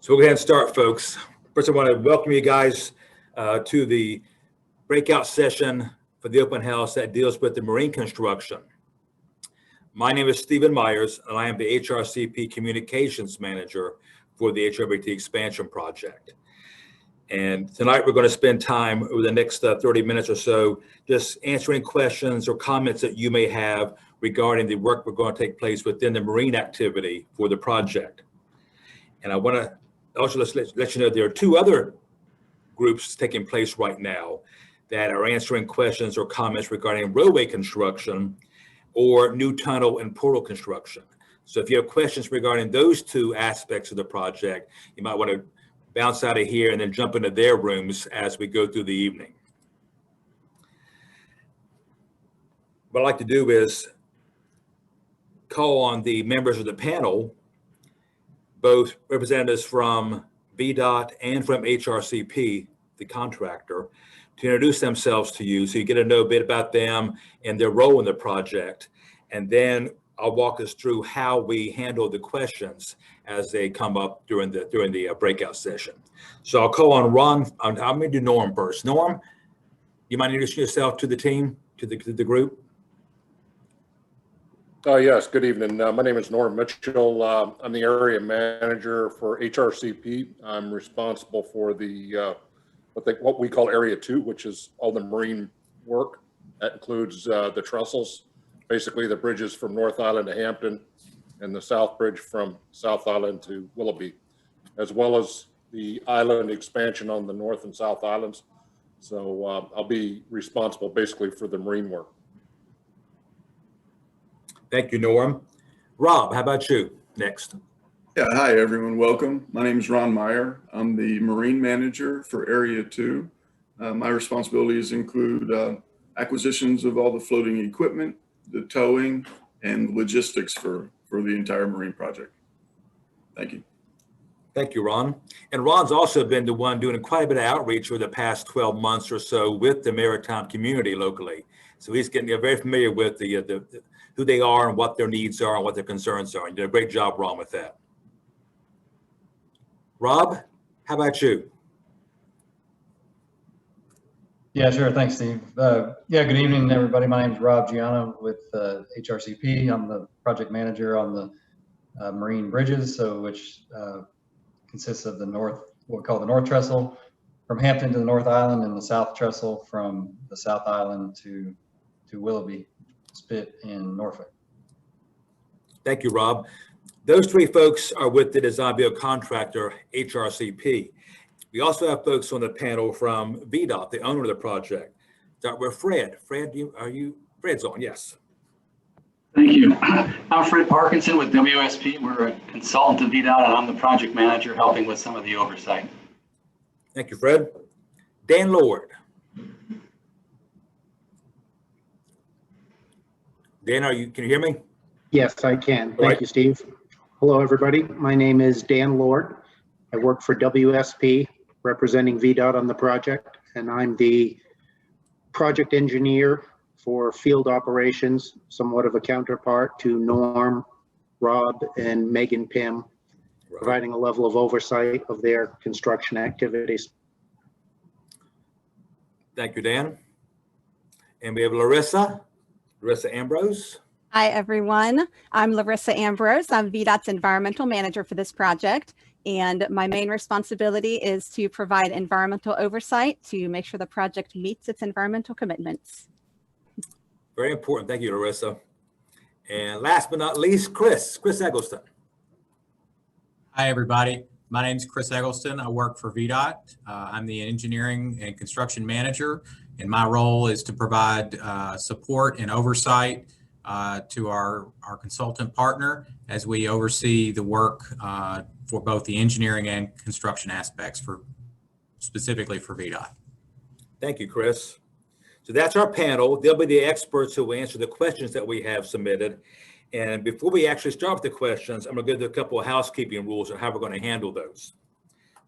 So we'll go ahead and start, folks. First, I want to welcome you guys to the breakout session for the open house that deals with the marine construction. My name is Stephen Myers, and I am the HRCP Communications Manager for the HRBT expansion project. And tonight we're going to spend time over the next 30 minutes or so just answering questions or comments that you may have regarding the work we're going to take place within the marine activity for the project. And I want to also let you know there are two other groups taking place right now that are answering questions or comments regarding roadway construction or new tunnel and portal construction. So if you have questions regarding those two aspects of the project, you might want to bounce out of here and then jump into their rooms as we go through the evening. What I'd like to do is call on the members of the panel, both representatives from VDOT and from HRCP, the contractor, to introduce themselves to you so you get to know a bit about them and their role in the project. And then I'll walk us through how we handle the questions as they come up during the breakout session. So I'll call on Ron. I'm going to do Norm first. Norm, you mind introducing yourself to the team, to the group? Yes, good evening. My name is Norm Mitchell. I'm the area manager for HRCP. I'm responsible for the what we call Area 2, which is all the marine work. That includes the trestles, basically the bridges from North Island to Hampton, and the South Bridge from South Island to Willoughby, as well as the island expansion on the North and South Islands. So I'll be responsible basically for the marine work. Thank you, Norm. Rob, how about you next? Yeah, hi everyone, welcome. My name is Ron Meyer. I'm the Marine Manager for Area 2. My responsibilities include acquisitions of all the floating equipment, the towing, and logistics for the entire marine project. Thank you. Thank you, Ron. And Ron's also been the one doing quite a bit of outreach over the past 12 months or so with the maritime community locally. So he's getting very familiar with who they are and what their needs are and what their concerns are. You did a great job, Ron, with that. Rob, how about you? Yeah, sure. Thanks, Steve. Good evening, everybody. My name is Rob Gianna with HRCP. I'm the project manager on the marine bridges, which consists of the what we call the North Trestle from Hampton to the North Island, and the South Trestle from the South Island to Willoughby Spit in Norfolk. Thank you, Rob. Those three folks are with the design build contractor, HRCP. We also have folks on the panel from VDOT, the owner of the project. Start with Fred. Fred, Fred's on, yes. Thank you. I'm Fred Parkinson with WSP. We're a consultant to VDOT, and I'm the project manager helping with some of the oversight. Thank you, Fred. Dan Lord. Dan, can you hear me? Yes, I can. Thank you, Steve. Hello, everybody. My name is Dan Lord. I work for WSP, representing VDOT on the project, and I'm the project engineer for field operations, somewhat of a counterpart to Norm, Rob, and Megan Pym, providing a level of oversight of their construction activities. Thank you, Dan. And we have Larissa Ambrose. Hi, everyone. I'm Larissa Ambrose. I'm VDOT's environmental manager for this project. And my main responsibility is to provide environmental oversight to make sure the project meets its environmental commitments. Very important. Thank you, Larissa. And last but not least, Chris Eggleston. Hi, everybody. My name is Chris Eggleston. I work for VDOT. I'm the engineering and construction manager, and my role is to provide support and oversight to our consultant partner as we oversee the work for both the engineering and construction aspects specifically for VDOT. Thank you, Chris. So that's our panel. They'll be the experts who will answer the questions that we have submitted. And before we actually start with the questions, I'm going to go through a couple of housekeeping rules on how we're going to handle those.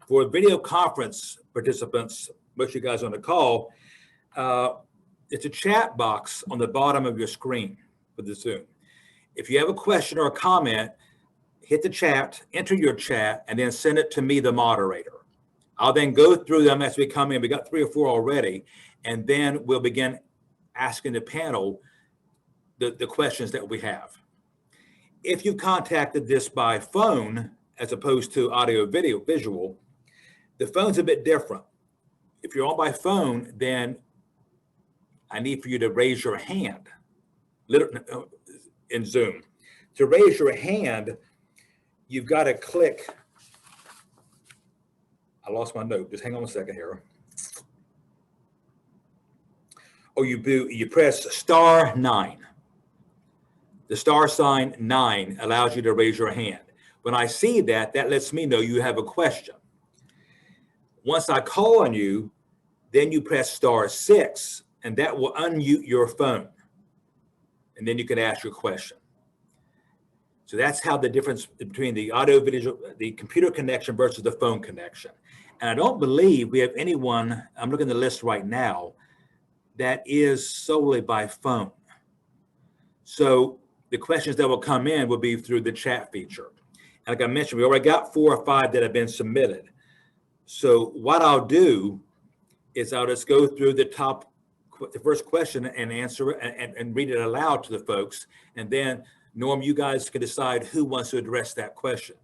For video conference participants, most of you guys on the call, it's a chat box on the bottom of your screen for the Zoom. If you have a question or a comment, hit the chat, enter your chat, and then send it to me, the moderator. I'll then go through them as we come in. We got 3 or 4 already, and then we'll begin asking the panel the questions that we have. If you contacted this by phone, as opposed to audio, video, visual, the phone's a bit different. If you're on by phone, then I need for you to raise your hand in Zoom. To raise your hand, you've got to click. I lost my note. Just hang on a second here. Oh, you press *9. The star sign 9 allows you to raise your hand. When I see that, that lets me know you have a question. Once I call on you, then you press *6, and that will unmute your phone. And then you can ask your question. So that's how the difference between the audio video, the computer connection versus the phone connection. And I don't believe we have anyone, I'm looking at the list right now, that is solely by phone. So the questions that will come in will be through the chat feature. And like I mentioned, we already got 4 or 5 that have been submitted. So what I'll do is I'll just go through the first question and answer it and read it aloud to the folks. And then, Norm, you guys can decide who wants to address that question.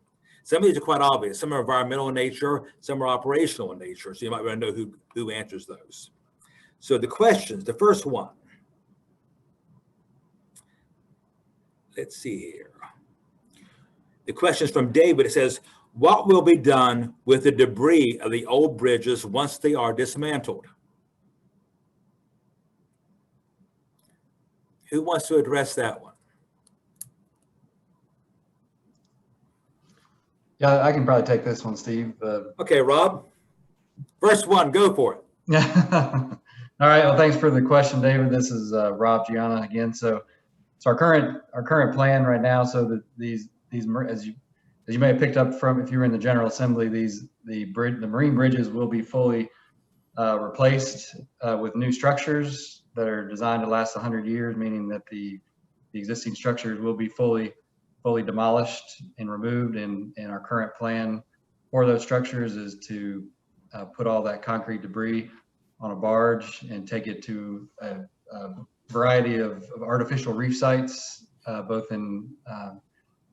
Some of these are quite obvious. Some are environmental in nature, some are operational in nature. So you might want to know who answers those. So the questions, the first one. Let's see here. The question is from David. It says, what will be done with the debris of the old bridges once they are dismantled? Who wants to address that one? Yeah, I can probably take this one, Steve. Okay, Rob. First one, go for it. All right. Well, thanks for the question, David. This is Rob Gianna again. So our current plan right now. So that these as you may have picked up from, if you were in the General Assembly, the marine bridges will be fully replaced with new structures that are designed to last 100 years, meaning that the existing structures will be fully demolished and removed. And our current plan for those structures is to put all that concrete debris on a barge and take it to a variety of artificial reef sites, both in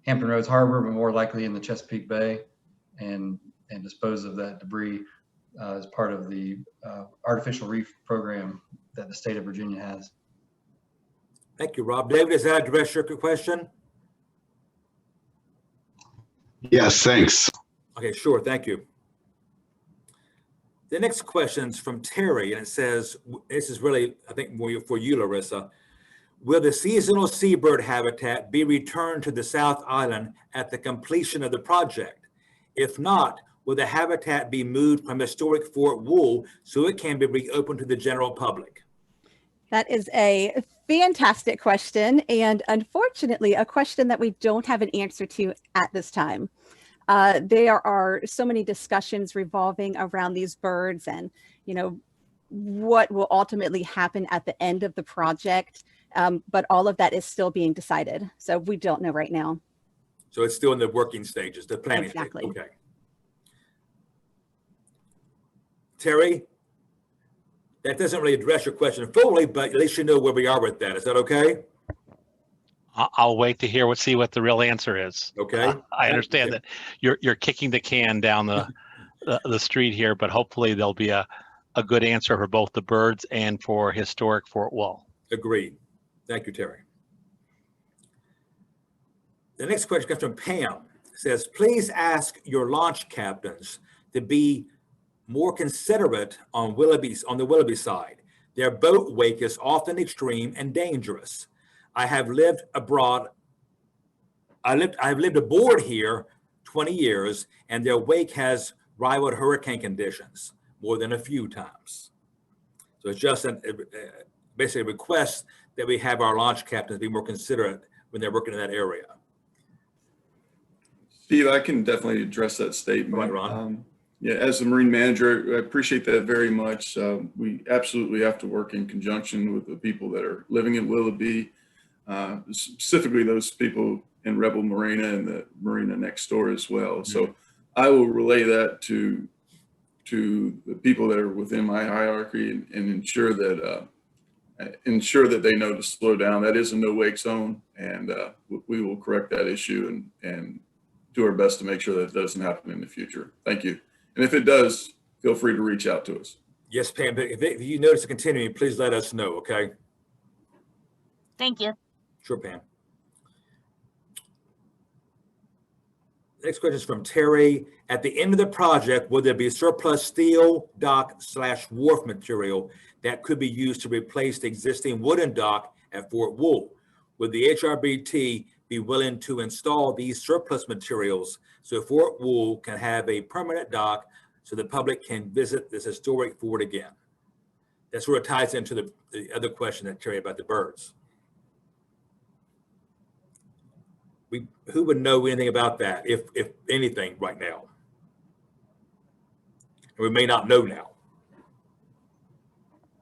Hampton Roads Harbor, but more likely in the Chesapeake Bay, and dispose of that debris as part of the artificial reef program that the state of Virginia has. Thank you, Rob. David, does that address your question? Yes, thanks. Okay, sure. Thank you. The next question is from Terry, and it says, this is really, I think, more for you, Larissa. Will the seasonal seabird habitat be returned to the South Island at the completion of the project? If not, will the habitat be moved from historic Fort Wool so it can be reopened to the general public? That is a fantastic question, and unfortunately, a question that we don't have an answer to at this time. There are so many discussions revolving around these birds and, what will ultimately happen at the end of the project. But all of that is still being decided. So we don't know right now. So it's still in the working stages, the planning Exactly. stage. Okay. Terry, that doesn't really address your question fully, but at least you know where we are with that. Is that okay? I'll wait to see what the real answer is. Okay. I understand that you're kicking the can down the street here, but hopefully there'll be a good answer for both the birds and for historic Fort Wool. Agreed. Thank you, Terry. The next question comes from Pam. It says, please ask your launch captains to be more considerate on the Willoughby side. Their boat wake is often extreme and dangerous. I have lived aboard here 20 years, and their wake has rivaled hurricane conditions more than a few times. So it's just basically a request that we have our launch captains be more considerate when they're working in that area. Steve, I can definitely address that statement. Right, Ron. Yeah, as the marine manager, I appreciate that very much. We absolutely have to work in conjunction with the people that are living in Willoughby, specifically those people in Rebel Marina and the marina next door as well. So I will relay that to the people that are within my hierarchy and ensure that they know to slow down. That is a no wake zone, and we will correct that issue and do our best to make sure that it doesn't happen in the future. Thank you. And if it does, feel free to reach out to us. Yes, Pam, but if you notice it continuing, please let us know, okay? Thank you. Sure, Pam. Next question is from Terry. At the end of the project, will there be surplus steel, dock / wharf material that could be used to replace the existing wooden dock at Fort Wool? Would the HRBT be willing to install these surplus materials so Fort Wool can have a permanent dock so the public can visit this historic fort again? That sort of ties into the other question that Terry about the birds. Who would know anything about that, if anything, right now? We may not know now.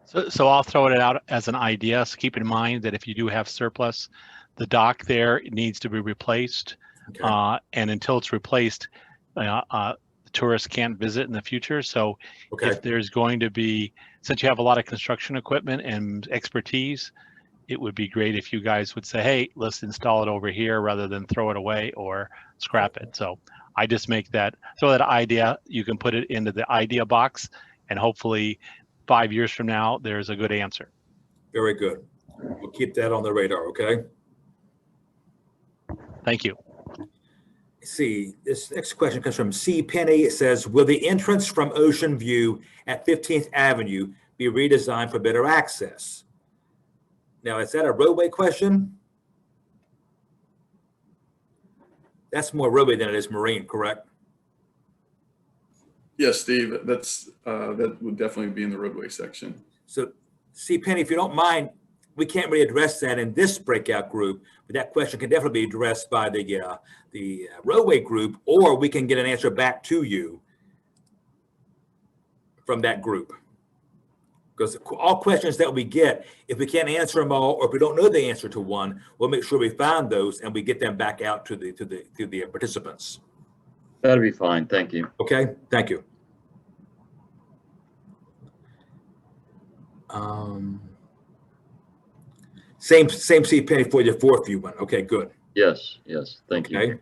So I'll throw it out as an idea. So keep in mind that if you do have surplus, the dock there needs to be replaced. Okay. And until it's replaced, tourists can't visit in the future. So Okay. if there's going to be, since you have a lot of construction equipment and expertise, it would be great if you guys would say, hey, let's install it over here rather than throw it away or scrap it. So I just throw that idea, you can put it into the idea box, and hopefully 5 years from now, there's a good answer. Very good. We'll keep that on the radar, okay? Thank you. See, this next question comes from C. Penny. It says, will the entrance from Ocean View at 15th Avenue be redesigned for better access? Now, is that a roadway question? That's more roadway than it is marine, correct? Yes, Steve, that would definitely be in the roadway section. So, see, Penny, if you don't mind, we can't really address that in this breakout group, but that question can definitely be addressed by the roadway group, or we can get an answer back to you from that group. Because all questions that we get, if we can't answer them all, or if we don't know the answer to one, we'll make sure we find those and we get them back out to the participants. That'll be fine. Thank you. Okay, thank you. Same C Penny for your fourth view one. Okay, good. Yes, thank you.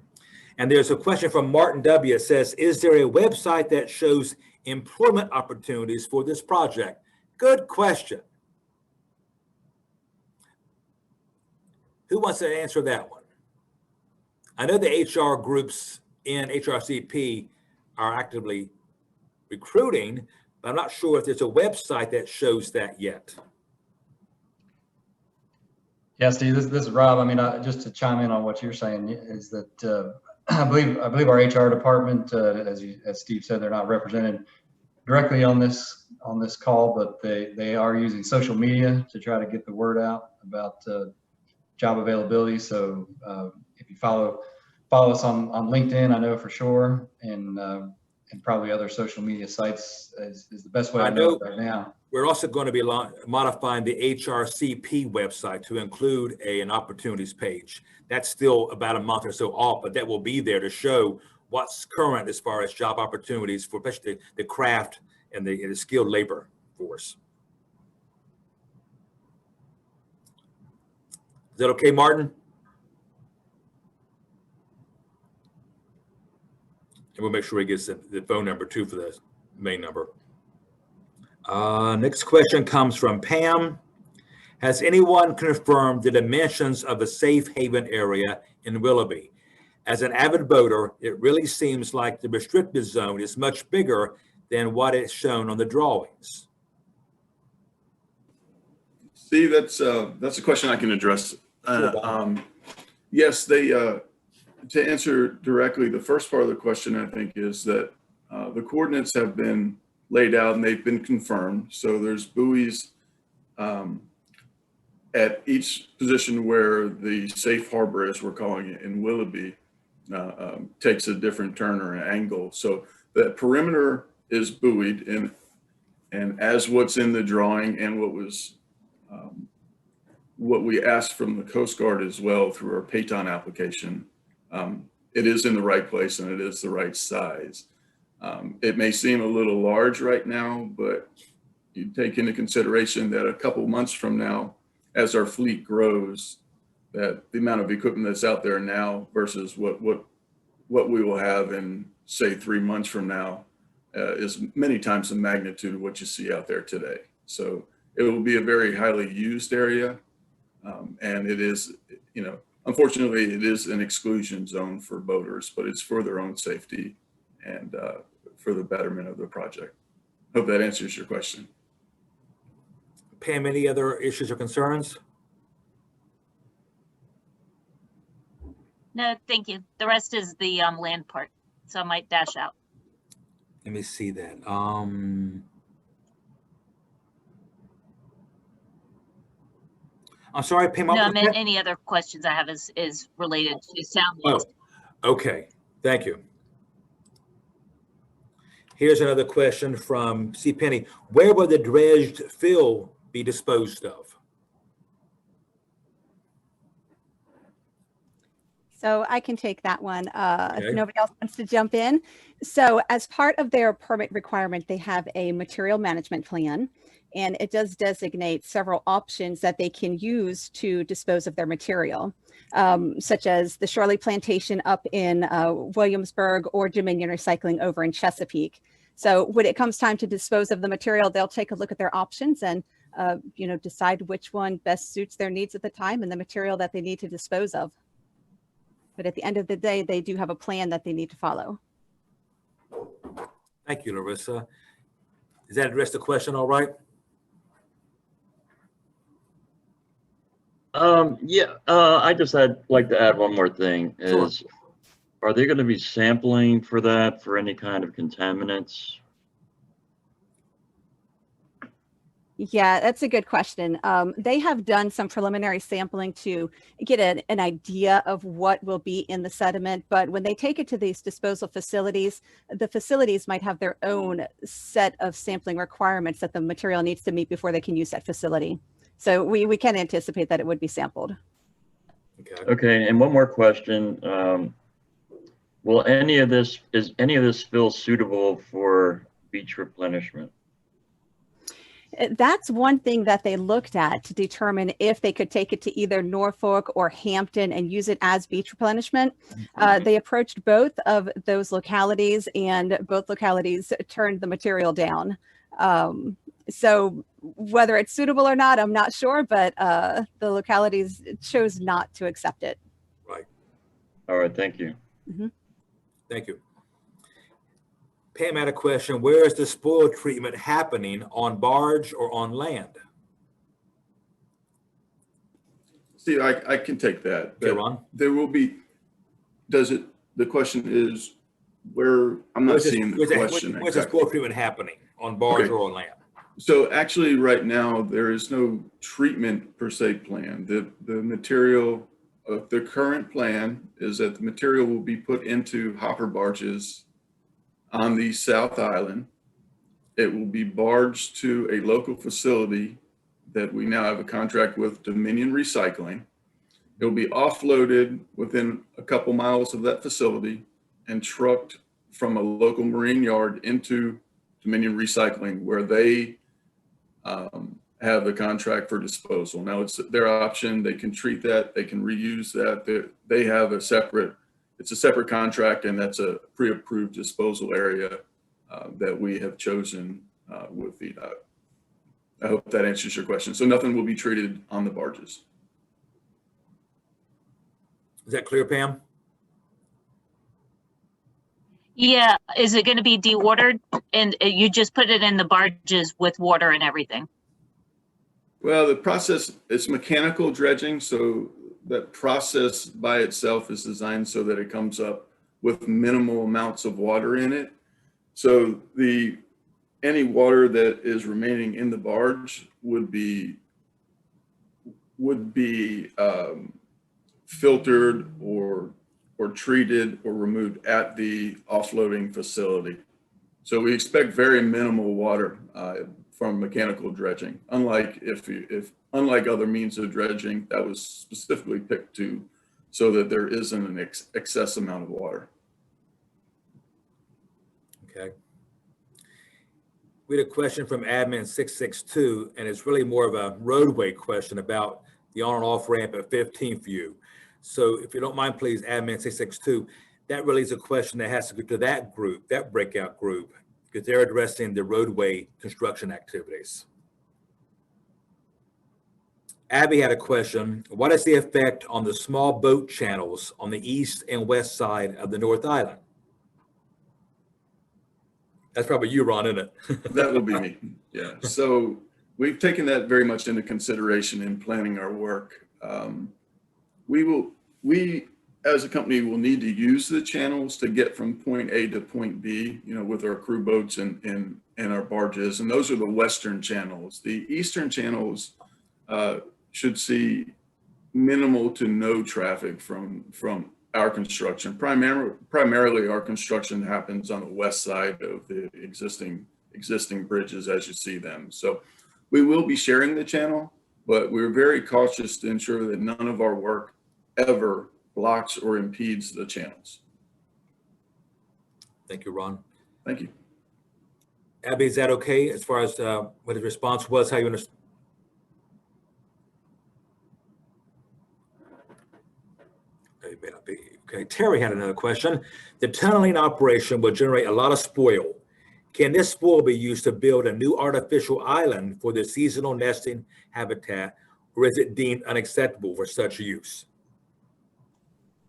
And there's a question from Martin W. It says, is there a website that shows employment opportunities for this project? Good question. Who wants to answer that one? I know the HR groups in HRCP are actively recruiting, but I'm not sure if there's a website that shows that yet. Yeah, Steve, this is Rob. I mean, just to chime in on what you're saying is that I believe our HR department, as Steve said, they're not represented directly on this call, but they are using social media to try to get the word out about job availability. So if you follow us on LinkedIn, I know for sure, and probably other social media sites is the best way I know right now. We're also going to be modifying the HRCP website to include an opportunities page. That's still about a month or so off, but that will be there to show what's current as far as job opportunities for especially the craft and the skilled labor force. Is that okay, Martin? And we'll make sure he gets the phone number too for the main number. Next question comes from Pam. Has anyone confirmed the dimensions of the safe haven area in Willoughby? As an avid boater, it really seems like the restricted zone is much bigger than what is shown on the drawings. Steve, that's a question I can address. Yes, to answer directly, the first part of the question, I think, is that the coordinates have been laid out and they've been confirmed. So there's buoys at each position where the safe harbor, as we're calling it in Willoughby, takes a different turn or an angle. So the perimeter is buoyed, and as what's in the drawing and what we asked from the Coast Guard as well through our Payton application, it is in the right place and it is the right size. It may seem a little large right now, but you take into consideration that a couple months from now, as our fleet grows, that the amount of equipment that's out there now versus what we will have in, say, 3 months from now is many times the magnitude of what you see out there today. So it will be a very highly used area. And it is, you know, unfortunately, it is an exclusion zone for boaters, but it's for their own safety and for the betterment of the project. Hope that answers your question. Pam, any other issues or concerns? No, thank you. The rest is the land part, so I might dash out. Let me see that. I'm sorry, Pam. No, I meant any other questions I have is related to sound. Oh, okay. Thank you. Here's another question from C. Penny. Where will the dredged fill be disposed of? So I can take that one Okay. if nobody else wants to jump in. So as part of their permit requirement, they have a material management plan, and it does designate several options that they can use to dispose of their material, such as the Shirley Plantation up in Williamsburg or Dominion Recycling over in Chesapeake. So when it comes time to dispose of the material, they'll take a look at their options and decide which one best suits their needs at the time and the material that they need to dispose of. But at the end of the day, they do have a plan that they need to follow. Thank you, Larissa. Does that address the question all right? Yeah, I just like to add one more thing is, Sure. Are they going to be sampling for that for any kind of contaminants? Yeah, that's a good question. They have done some preliminary sampling to get an idea of what will be in the sediment, but when they take it to these disposal facilities, the facilities might have their own set of sampling requirements that the material needs to meet before they can use that facility. So we can anticipate that it would be sampled. Okay, and one more question. Is any of this fill suitable for beach replenishment? That's one thing that they looked at to determine if they could take it to either Norfolk or Hampton and use it as beach replenishment. They approached both of those localities, and both localities turned the material down. So whether it's suitable or not, I'm not sure, but the localities chose not to accept it. Right. All right, thank you. Mm-hmm. Thank you. Pam had a question. Where is the spoil treatment happening, on barge or on land? Steve, I can take that. Okay, Ron. There will be, the question is where, I'm not seeing the question. Where's the spoil treatment happening, on barge or on land? So actually right now, there is no treatment per se plan. The material, the current plan is that the material will be put into hopper barges on the South Island. It will be barged to a local facility that we now have a contract with, Dominion Recycling. It will be offloaded within a couple miles of that facility and trucked from a local marine yard into Dominion Recycling, where they have the contract for disposal. Now it's their option. They can treat that. They can reuse that. They have a separate, it's a separate contract, and that's a pre-approved disposal area that we have chosen with VDOT. I hope that answers your question. So nothing will be treated on the barges. Is that clear, Pam? Yeah, is it going to be dewatered, and you just put it in the barges with water and everything? Well, the process, it's mechanical dredging, so that process by itself is designed so that it comes up with minimal amounts of water in it. So any water that is remaining in the barge would be filtered or treated or removed at the offloading facility. So we expect very minimal water from mechanical dredging, unlike unlike other means of dredging that was specifically picked to so that there isn't an excess amount of water. Okay. We had a question from admin 662, and it's really more of a roadway question about the on and off ramp at 15th View. So if you don't mind, please, admin 662, that really is a question that has to go to that group, that breakout group, because they're addressing the roadway construction activities. Abby had a question. What is the effect on the small boat channels on the east and west side of the North Island? That's probably you, Ron, isn't it? That will be me. Yeah. So we've taken that very much into consideration in planning our work. We as a company will need to use the channels to get from point A to point B, you know, with our crew boats and our barges. And those are the western channels. The eastern channels should see minimal to no traffic from our construction. Primarily our construction happens on the west side of the existing bridges as you see them. So we will be sharing the channel, but we're very cautious to ensure that none of our work ever blocks or impedes the channels. Thank you, Ron. Thank you. Abby, is that okay as far as what his response was, how you understand? It may not be. Okay, Terry had another question. The tunneling operation will generate a lot of spoil. Can this spoil be used to build a new artificial island for the seasonal nesting habitat, or is it deemed unacceptable for such use?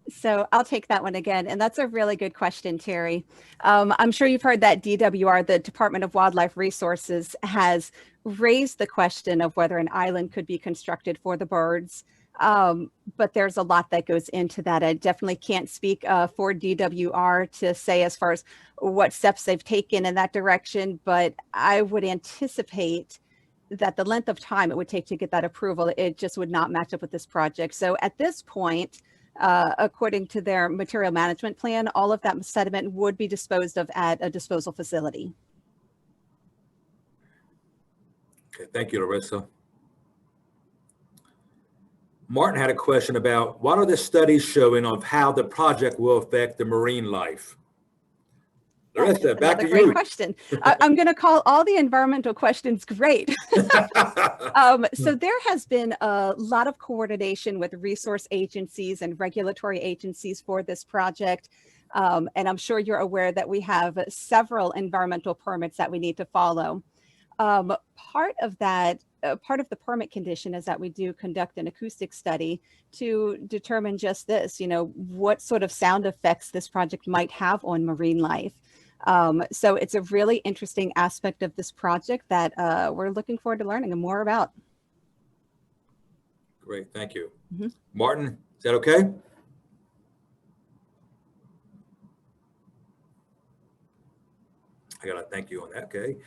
So I'll take that one again. And that's a really good question, Terry. I'm sure you've heard that DWR, the Department of Wildlife Resources, has raised the question of whether an island could be constructed for the birds. But there's a lot that goes into that. I definitely can't speak for DWR to say as far as what steps they've taken in that direction, but I would anticipate that the length of time it would take to get that approval, it just would not match up with this project. So at this point, according to their material management plan, all of that sediment would be disposed of at a disposal facility. Okay, thank you, Larissa. Martin had a question about what are the studies showing of how the project will affect the marine life? Larissa, back to you. Great question. I'm going to call all the environmental questions great. So there has been a lot of coordination with resource agencies and regulatory agencies for this project. And I'm sure you're aware that we have several environmental permits that we need to follow. Part of the permit condition is that we do conduct an acoustic study to determine just this, you know, what sort of sound effects this project might have on marine life. So it's a really interesting aspect of this project that we're looking forward to learning more about. Great, thank you. Mm-hmm. Martin, is that okay? I gotta thank you on that, okay.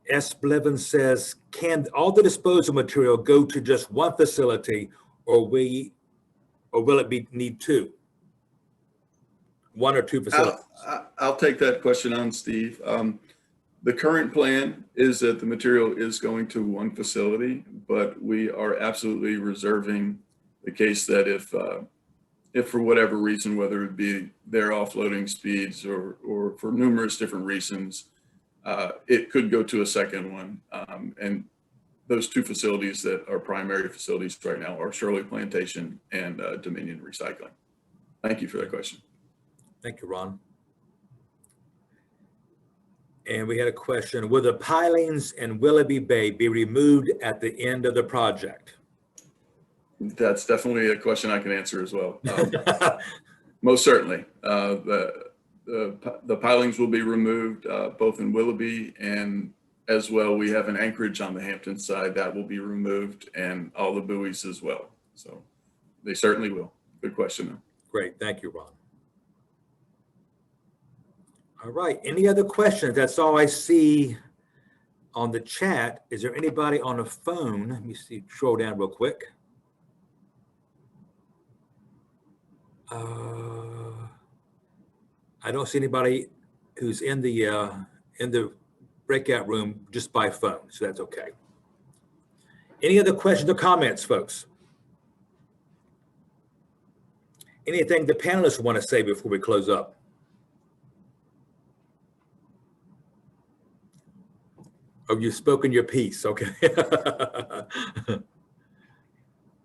S. Blevins says, can all the disposal material go to just one facility, or will it need two? One or two facilities? I'll take that question on, Steve. The current plan is that the material is going to one facility, but we are absolutely reserving the case that if for whatever reason, whether it be their offloading speeds or for numerous different reasons, it could go to a second one. And those two facilities that are primary facilities right now are Shirley Plantation and Dominion Recycling. Thank you for that question. Thank you, Ron. And we had a question, will the pilings in Willoughby Bay be removed at the end of the project? That's definitely a question I can answer as well. Most certainly. The pilings will be removed both in Willoughby, and as well we have an anchorage on the Hampton side that will be removed, and all the buoys as well. So they certainly will. Good question though. Great, thank you, Ron. All right, any other questions? That's all I see on the chat. Is there anybody on the phone? Let me see, scroll down real quick. I don't see anybody who's in the breakout room just by phone, so that's okay. Any other questions or comments, folks? Anything the panelists want to say before we close up? Oh, you've spoken your piece. Okay.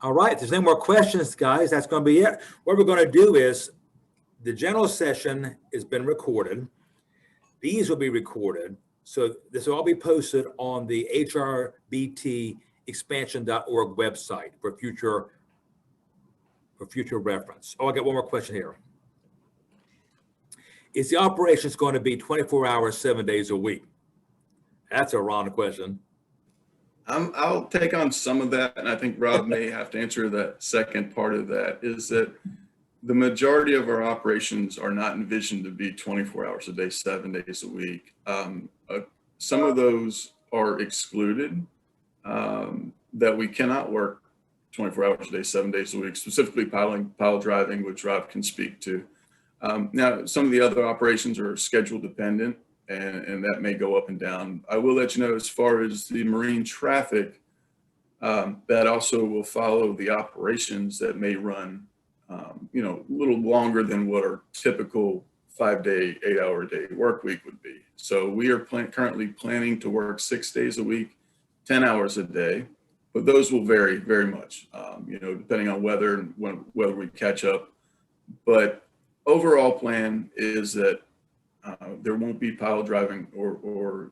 All right. If there's no more questions, guys, that's going to be it. What we're going to do is the general session has been recorded. These will be recorded. So this will all be posted on the HRBT expansion.org website for future reference. Oh, I got one more question here. Is the operations going to be 24 hours, 7 days a week? That's a wrong question. I'll take on some of that, and I think Rob may have to answer that second part of that, is that the majority of our operations are not envisioned to be 24 hours a day, 7 days a week. Some of those are excluded, that we cannot work 24 hours a day, 7 days a week, specifically pile driving, which Rob can speak to. Now, some of the other operations are schedule dependent, and that may go up and down. I will let you know, as far as the marine traffic, that also will follow the operations that may run, you know, a little longer than what our typical 5-day, 8-hour-a-day work week would be. So we are currently planning to work 6 days a week, 10 hours a day, but those will vary very much, you know, depending on weather and whether we catch up. But overall plan is that there won't be pile driving or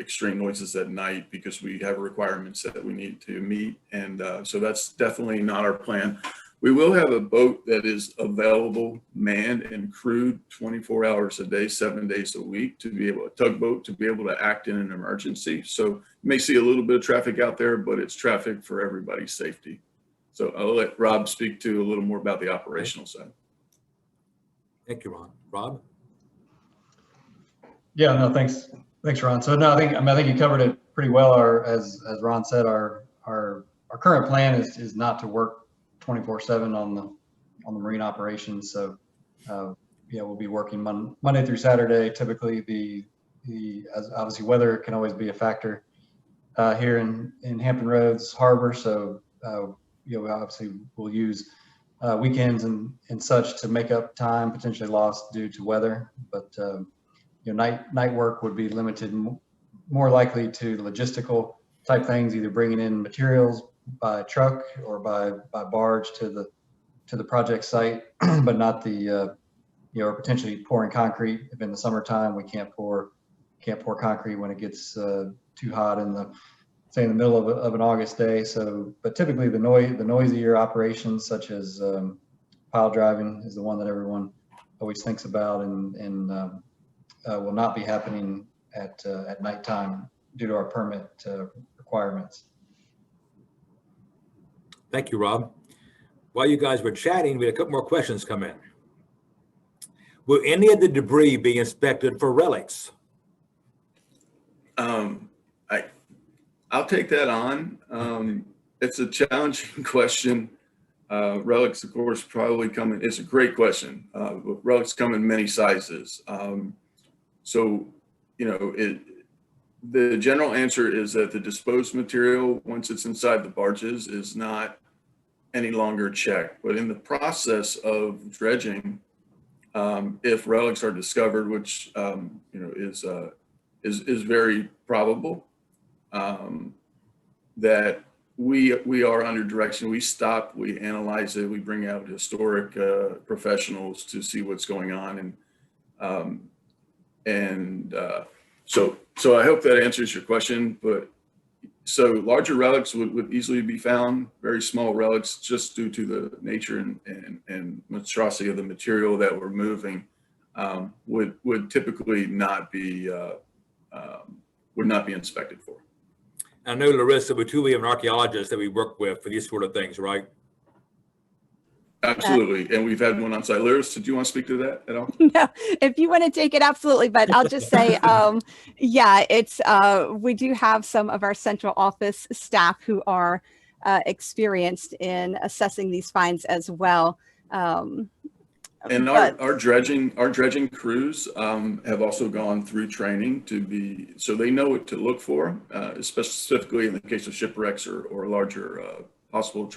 extreme noises at night, because we have requirements that we need to meet. And so that's definitely not our plan. We will have a boat that is available, manned and crewed 24 hours a day, 7 days a week, to be able, a tugboat, to be able to act in an emergency. So you may see a little bit of traffic out there, but it's traffic for everybody's safety. So I'll let Rob speak to a little more about the operational side. Thank you, Ron. Rob? Yeah, no, thanks, Ron. So no, I think you covered it pretty well. As Ron said, our current plan is not to work 24/7 on the marine operations. So yeah, we'll be working Monday through Saturday. Typically, as obviously weather can always be a factor here in Hampton Roads Harbor. So you know, obviously we'll use weekends and such to make up time potentially lost due to weather. But you know, night work would be limited, more likely to logistical type things, either bringing in materials by truck or by barge to the project site, but not the you know, or potentially pouring concrete. If in the summertime we can't pour concrete when it gets too hot in the middle of an August day. So, but typically the noisier operations, such as pile driving, is the one that everyone always thinks about, and will not be happening at nighttime due to our permit requirements. Thank you, Rob. While you guys were chatting, we had a couple more questions come in. Will any of the debris be inspected for relics? I'll take that on. It's a challenging question. Relics, of course, probably come in. It's a great question. But relics come in many sizes. So, you know, the general answer is that the disposed material, once it's inside the barges, is not any longer checked. But in the process of dredging, if relics are discovered, which you know, is very probable, that we are under direction. We stop, we analyze it, we bring out historic professionals to see what's going on, so I hope that answers your question. But so larger relics would easily be found. Very small relics, just due to the nature and monstrosity of the material that we're moving, would typically not be inspected for. I know, Larissa, we have an archaeologist that we work with for these sort of things, right? Absolutely. And we've had one on site. Larissa, do you want to speak to that at all? No, if you want to take it, absolutely. But I'll just say, yeah, it's we do have some of our central office staff who are experienced in assessing these finds as well. And our dredging crews have also gone through training so they know what to look for, specifically in the case of shipwrecks or larger possible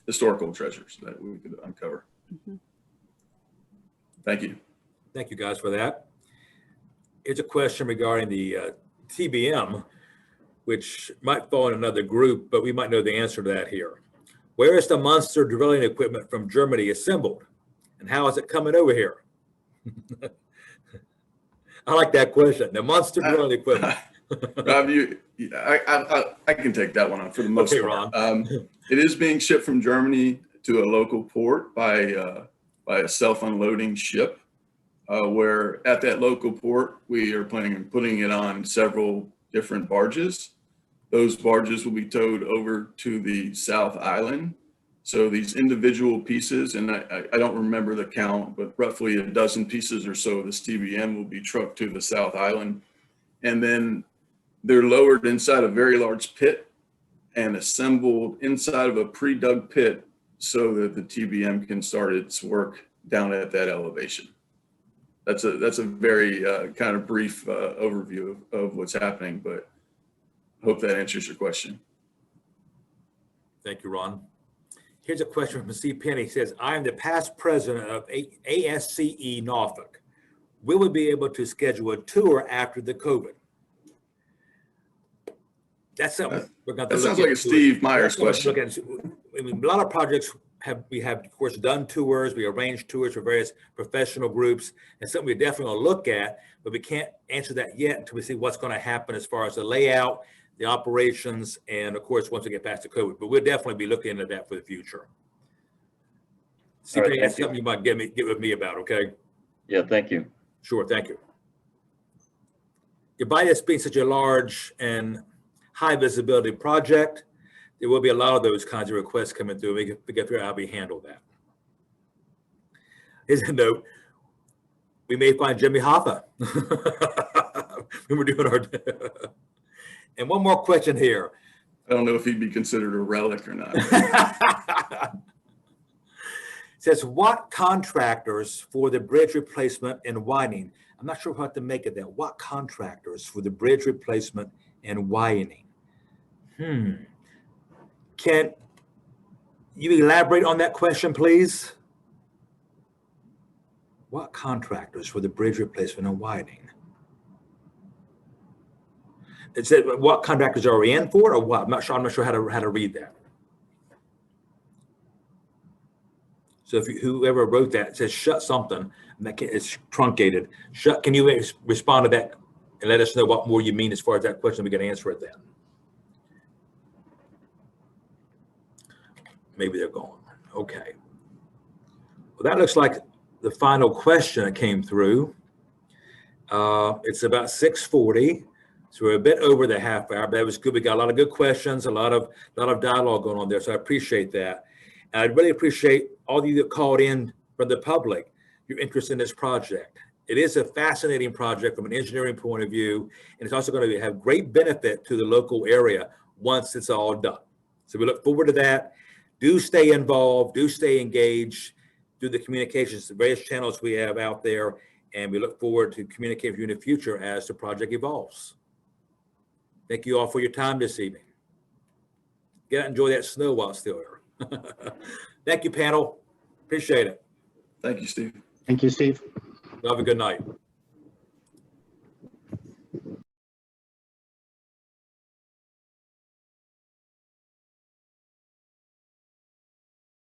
historical treasures that we could uncover. Mm-hmm. Thank you. Thank you guys for that. Here's a question regarding the TBM, which might fall in another group, but we might know the answer to that here. Where is the monster drilling equipment from Germany assembled? And how is it coming over here? I like that question. The monster drilling equipment. Rob, I can take that one on for the most part. It is being shipped from Germany to a local port by a self-unloading ship, where at that local port, we are planning on putting it on several different barges. Those barges will be towed over to the South Island. So these individual pieces, and I don't remember the count, but roughly a dozen pieces or so of this TBM will be trucked to the South Island. And then they're lowered inside a very large pit and assembled inside of a pre-dug pit so that the TBM can start its work down at that elevation. That's a very kind of brief overview of what's happening, but I hope that answers your question. Thank you, Ron. Here's a question from C. Penny. He says, I am the past president of ASCE Norfolk. Will we be able to schedule a tour after the COVID? That's something we're going to That sounds like a Steve Myers question. I mean, a lot of projects we have, of course, done tours. We arrange tours for various professional groups. And something we're definitely going to look at, but we can't answer that yet until we see what's going to happen as far as the layout, the operations, and of course, once we get past the COVID. But we'll definitely be looking into that for the future. See, All right, that's something you might get with me about, okay? Yeah, thank you. Sure, thank you. By this being such a large and high visibility project, there will be a lot of those kinds of requests coming through. We can figure out how we handle that. Here's a note. We may find Jimmy Hoffa when we're doing our. And one more question here. I don't know if he'd be considered a relic or not. It says, what contractors for the bridge replacement and widening? I'm not sure what to make of that. What contractors for the bridge replacement and widening? Can you elaborate on that question, please? What contractors for the bridge replacement and widening? It said what contractors are we in for, or what? I'm not sure how to read that. So if whoever wrote that, it says shut something, and that it's truncated. Shut. Can you respond to that and let us know what more you mean as far as that question? We can answer it then. Maybe they're gone. Okay. Well, that looks like the final question that came through. It's about 6:40. So we're a bit over the half hour, but that was good. We got a lot of good questions, a lot of dialogue going on there. So I appreciate that. And I'd really appreciate all of you that called in from the public, your interest in this project. It is a fascinating project from an engineering point of view, and it's also going to have great benefit to the local area once it's all done. So we look forward to that. Do stay involved, do stay engaged through the communications, the various channels we have out there, and we look forward to communicating with you in the future as the project evolves. Thank you all for your time this evening. Get out and enjoy that snow while it's still here. Thank you, panel. Appreciate it. Thank you, Steve. Thank you, Steve. Have a good night.